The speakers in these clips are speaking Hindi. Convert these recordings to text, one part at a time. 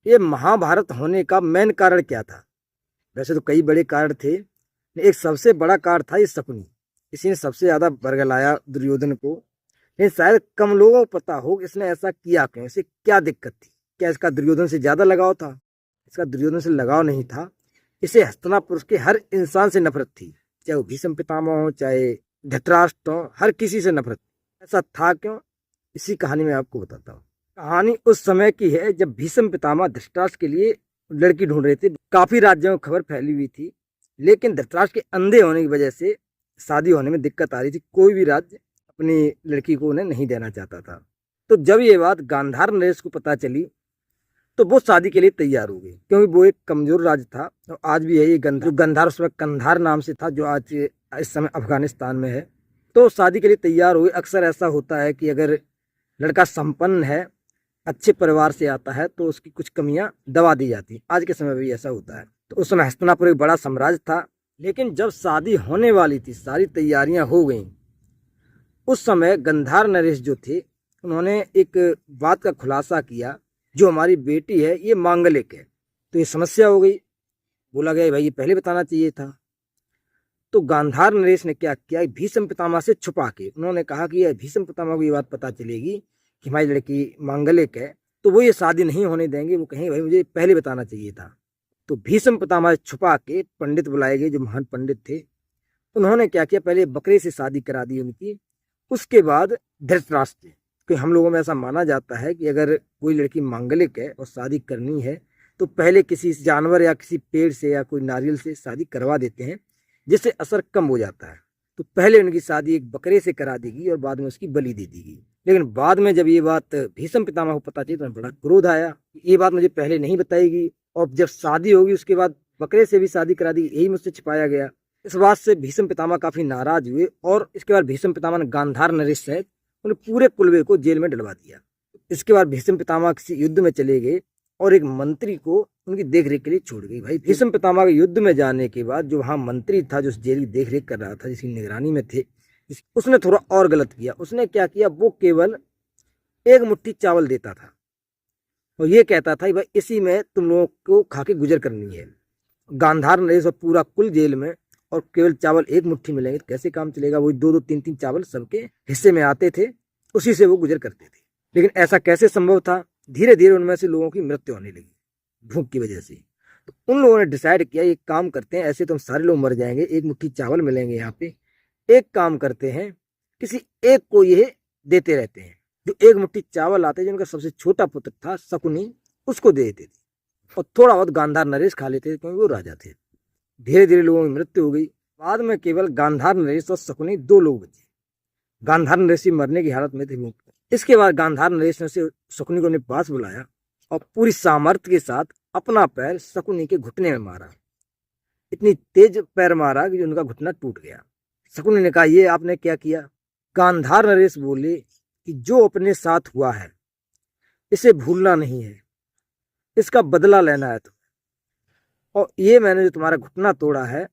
ये महाभारत होने का मेन कारण क्या था? वैसे तो कई बड़े कारण थे, एक सबसे बड़ा कारण था ये शकुनी। इसी ने सबसे ज्यादा बरगलाया दुर्योधन को। लेकिन शायद कम लोगों को पता हो कि इसने ऐसा किया क्यों, इसे क्या दिक्कत थी। क्या इसका दुर्योधन से ज्यादा लगाव था? इसका दुर्योधन से लगाव नहीं था, इसे हस्तिनापुर के हर इंसान से नफरत थी। चाहे वो भीष्म पितामह हो, चाहे धृतराष्ट्र हो, हर किसी से नफरत थी। ऐसा था क्यों, इसी कहानी में आपको बताता हूँ। कहानी उस समय की है जब भीष्म पितामह धृतराष्ट्र के लिए लड़की ढूंढ रहे थे। काफी राज्यों में खबर फैली हुई थी, लेकिन धृतराष्ट्र के अंधे होने की वजह से शादी होने में दिक्कत आ रही थी। कोई भी राज्य अपनी लड़की को उन्हें नहीं देना चाहता था। तो जब ये बात गांधार नरेश को पता चली तो वो शादी के लिए तैयार हो गई, क्योंकि वो एक कमजोर राज्य था और आज भी है ये गंधार, उसमें कंधार नाम से था, जो आज इस समय अफगानिस्तान में है। तो शादी के लिए तैयार हुई। अक्सर ऐसा होता है कि अगर लड़का संपन्न है, अच्छे परिवार से आता है, तो उसकी कुछ कमियां दबा दी जाती। आज के समय में भी ऐसा होता है। तो उस समय हस्तिनापुर एक बड़ा साम्राज्य था, लेकिन जब शादी होने वाली थी, सारी तैयारियां हो गई, उस समय गंधार नरेश जो थे, उन्होंने एक बात का खुलासा किया, जो हमारी बेटी है ये मांगलिक है। तो ये समस्या हो गई। बोला गया भाई ये पहले बताना चाहिए था। तो गांधार नरेश ने क्या किया, भीष्म पितामह से छुपा के उन्होंने कहा कि ये भीष्म पितामह को ये बात पता चलेगी कि हमारी लड़की मांगलिक है, तो वो ये शादी नहीं होने देंगे। वो कहेंगे भाई मुझे पहले बताना चाहिए था। तो भीष्म पितामह छुपा के पंडित बुलाए गए, जो महान पंडित थे। उन्होंने क्या किया, पहले बकरे से शादी करा दी उनकी। उसके बाद धृतराष्ट्र, कि हम लोगों में ऐसा माना जाता है कि अगर कोई लड़की मांगलिक है और शादी करनी है तो पहले किसी जानवर या किसी पेड़ से या कोई नारियल से शादी करवा देते हैं, जिससे असर कम हो जाता है। तो पहले उनकी शादी एक बकरे से करा देगी और बाद में उसकी बलि दे देगी। लेकिन बाद में जब ये बात भीष्म पितामह को पता चली तो बड़ा क्रोध आया, ये बात मुझे पहले नहीं बताएगी, और जब शादी होगी उसके बाद बकरे से भी शादी करा दी, यही मुझसे छिपाया गया। इस बात से भीष्म पितामह काफी नाराज हुए और इसके बाद भीष्म पितामह ने गांधार नरेश सहित उन्हें पूरे कुलवे को जेल में डलवा दिया। इसके बाद भीष्म पितामह किसी युद्ध में चले गए और एक मंत्री को उनकी देखरेख के लिए छोड़ गई। भाई भीष्म पितामह के युद्ध में जाने के बाद जो वहां मंत्री था, जो उस जेल की देखरेख कर रहा था, जिसकी निगरानी में थे, उसने थोड़ा और गलत किया। उसने क्या किया, वो केवल एक मुट्ठी चावल देता था और ये कहता था भाई इसी में तुम लोगों को खा के गुजर करनी है। गांधार नरेश और पूरा कुल जेल में, और केवल चावल एक मुट्ठी मिलेंगे तो कैसे काम चलेगा। वो दो दो तीन तीन चावल सबके हिस्से में आते थे, उसी से वो गुजर करते थे। लेकिन ऐसा कैसे संभव था? धीरे धीरे उनमें से लोगों की मृत्यु होने लगी भूख की वजह से। तो उन लोगों ने डिसाइड किया एक काम करते हैं, ऐसे तो हम सारे लोग मर जाएंगे, एक मुट्ठी चावल मिलेंगे यहाँ पे, एक काम करते हैं किसी एक को ये देते रहते हैं। जो एक मुट्ठी चावल आते, जिनका सबसे छोटा पुत्र था शकुनी, उसको दे देते थे और थोड़ा बहुत गांधार नरेश खा लेते थे, क्योंकि वो राजा थे। धीरे धीरे लोगों की मृत्यु हो गई। बाद में केवल गांधार नरेश और शकुनी दो लोग बचे। गांधार नरेश मरने की हालत में थे वो। इसके बाद गांधार नरेश ने शकुनी को अपने पास बुलाया और पूरी सामर्थ्य के साथ अपना पैर शकुनी के घुटने में मारा। इतनी तेज पैर मारा कि उनका घुटना टूट गया। शकुनी ने कहा ये आपने क्या किया? गांधार नरेश बोले कि जो अपने साथ हुआ है इसे भूलना नहीं है, इसका बदला लेना है तुम्हें, और ये मैंने जो तुम्हारा घुटना तोड़ा है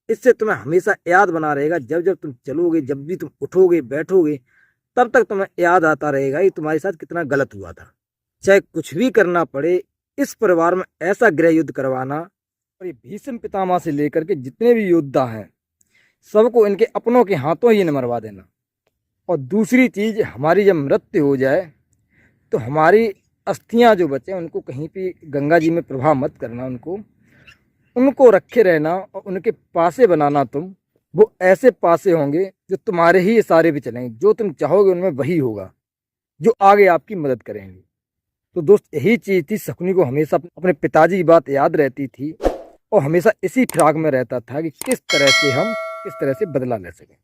इससे तुम्हें हमेशा याद बना रहेगा। जब जब तुम चलोगे, जब भी तुम उठोगे बैठोगे, तब तक तुम्हें याद आता रहेगा कि तुम्हारे साथ कितना गलत हुआ था। चाहे कुछ भी करना पड़े, इस परिवार में ऐसा गृह युद्ध करवाना। और ये भीष्म पितामह से लेकर के जितने भी योद्धा हैं सबको इनके अपनों के हाथों ही मरवा देना। और दूसरी चीज, हमारी जब मृत्यु हो जाए तो हमारी अस्थियां जो बचे उनको कहीं भी गंगा जी में प्रवाह मत करना, उनको रखे रहना और उनके पासे बनाना। तुम वो ऐसे पासे होंगे जो तुम्हारे ही इशारे पे चलेंगे, जो तुम चाहोगे उनमें वही होगा, जो आगे आपकी मदद करेंगे। तो दोस्त यही चीज़ थी, शकुनी को हमेशा अपने पिताजी की बात याद रहती थी और हमेशा इसी फिराक में रहता था कि किस तरह से हम किस तरह से बदला ले सकें।